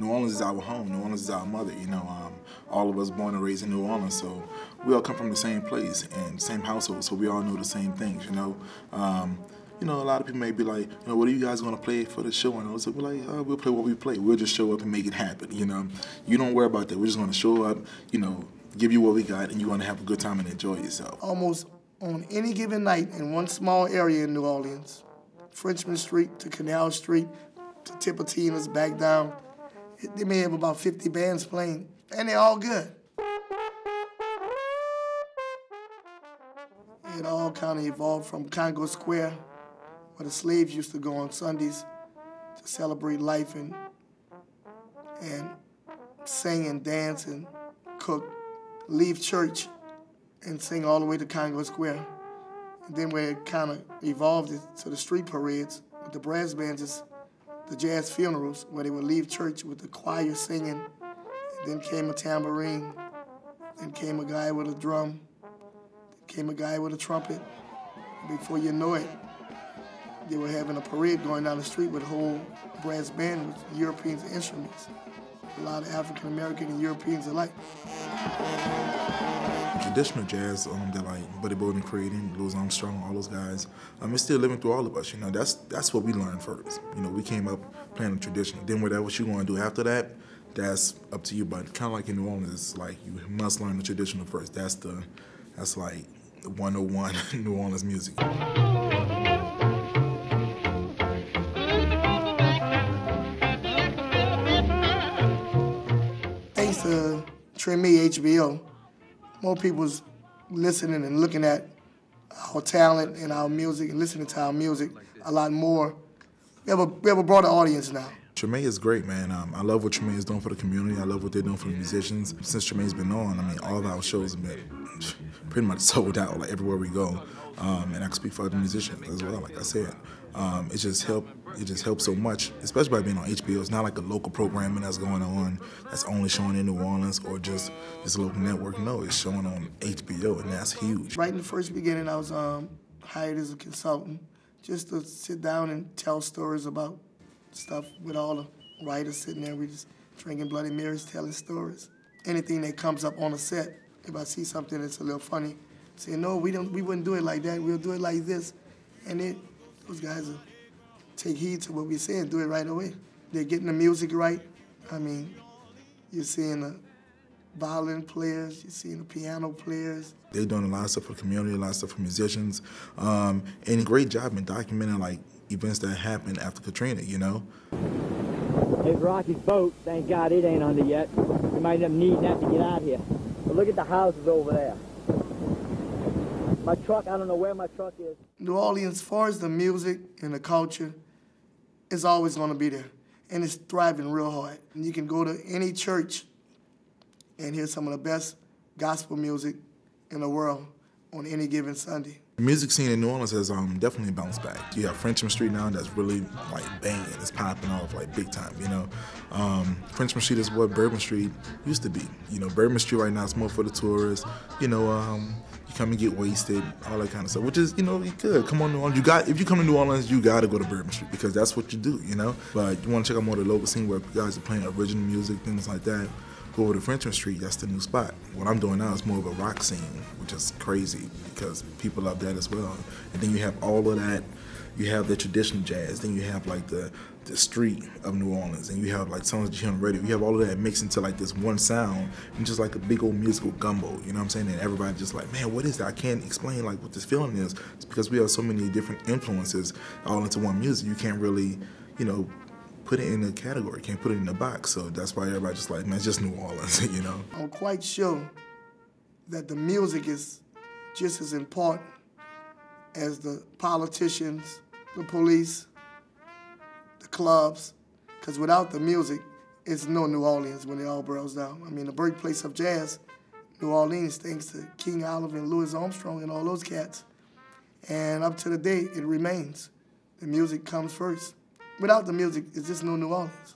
New Orleans is our home. New Orleans is our mother. All of us born and raised in New Orleans, so we all come from the same place and same household, so we all know the same things. A lot of people may be like, what are you guys going to play for the show? And so we're like, we'll play what we play. We'll just show up and make it happen. You don't worry about that. We're just going to show up, give you what we got, and you're going to have a good time and enjoy yourself. Almost on any given night in one small area in New Orleans, Frenchman Street to Canal Street to Tipitina's back down, they may have about 50 bands playing, and they're all good. It all kind of evolved from Congo Square, where the slaves used to go on Sundays to celebrate life and sing and dance and cook, leave church and sing all the way to Congo Square. And then where it kind of evolved to the street parades with the brass bands, is the jazz funerals, where they would leave church with the choir singing. And then came a tambourine, then came a guy with a drum, then came a guy with a trumpet. Before you know it, they were having a parade going down the street with a whole brass band with Europeans' instruments. A lot of African American and Europeans alike. Traditional jazz that like Buddy Bolden creating, Louis Armstrong, all those guys, it's still living through all of us. That's what we learned first. We came up playing the traditional. Then whatever you want to do after that, that's up to you. But kind of like in New Orleans, it's like you must learn the traditional first. That's like the 101 New Orleans music. Thanks to Treme HBO, more people's listening and looking at our talent and our music and listening to our music a lot more. We have a broader audience now. Treme is great, man. I love what Treme is doing for the community. I love what they're doing for the musicians. Since Treme's been on, all of our shows have been pretty much sold out, like everywhere we go. And I can speak for the musicians as well, like I said. It just helps so much, especially by being on HBO. It's not like a local programming that's going on that's only showing in New Orleans or just this local network. No, it's showing on HBO, and that's huge. Right in the first beginning, I was hired as a consultant just to sit down and tell stories about stuff with all the writers sitting there. We just drinking Bloody Marys, telling stories. Anything that comes up on a set, if I see something that's a little funny, say, no, we wouldn't do it like that. We'll do it like this. And those guys will take heed to what we say and do it right away. They're getting the music right. You're seeing the violin players, you're seeing the piano players. They're doing a lot of stuff for the community, a lot of stuff for musicians, and a great job in documenting like events that happened after Katrina, There's Rocky's boat. Thank God it ain't under yet. We might end up needing that to get out here. But look at the houses over there. My truck, I don't know where my truck is. New Orleans, as far as the music and the culture, it's always going to be there. And it's thriving real hard. And you can go to any church and hear some of the best gospel music in the world on any given Sunday. The music scene in New Orleans has definitely bounced back. You have Frenchman Street now that's really like banging, it's popping off like big time, Frenchman Street is what Bourbon Street used to be. Bourbon Street right now is more for the tourists. You come and get wasted, all that kind of stuff, which is, you could. Come on, New Orleans. If you come to New Orleans, you got to go to Bourbon Street because that's what you do, But you want to check out more of the local scene where guys are playing original music, things like that. Go over to Frenchman Street, that's the new spot. What I'm doing now is more of a rock scene, which is crazy because people love that as well. And then you have all of that. You have the traditional jazz, then you have like the street of New Orleans, and you have like songs that you hear on the radio. You have all of that mixed into like this one sound, and just like a big old musical gumbo, you know what I'm saying? And everybody just like, man, what is that? I can't explain like what this feeling is. It's because we have so many different influences all into one music. You can't really, put it in a category, can't put it in a box. So that's why everybody's just like, man, it's just New Orleans, I'm quite sure that the music is just as important as the politicians, the police, the clubs, because without the music, it's no New Orleans when it all boils down. The birthplace of jazz, New Orleans, thanks to King Oliver and Louis Armstrong and all those cats. And up to the day, it remains. The music comes first. Without the music, it's just no New Orleans.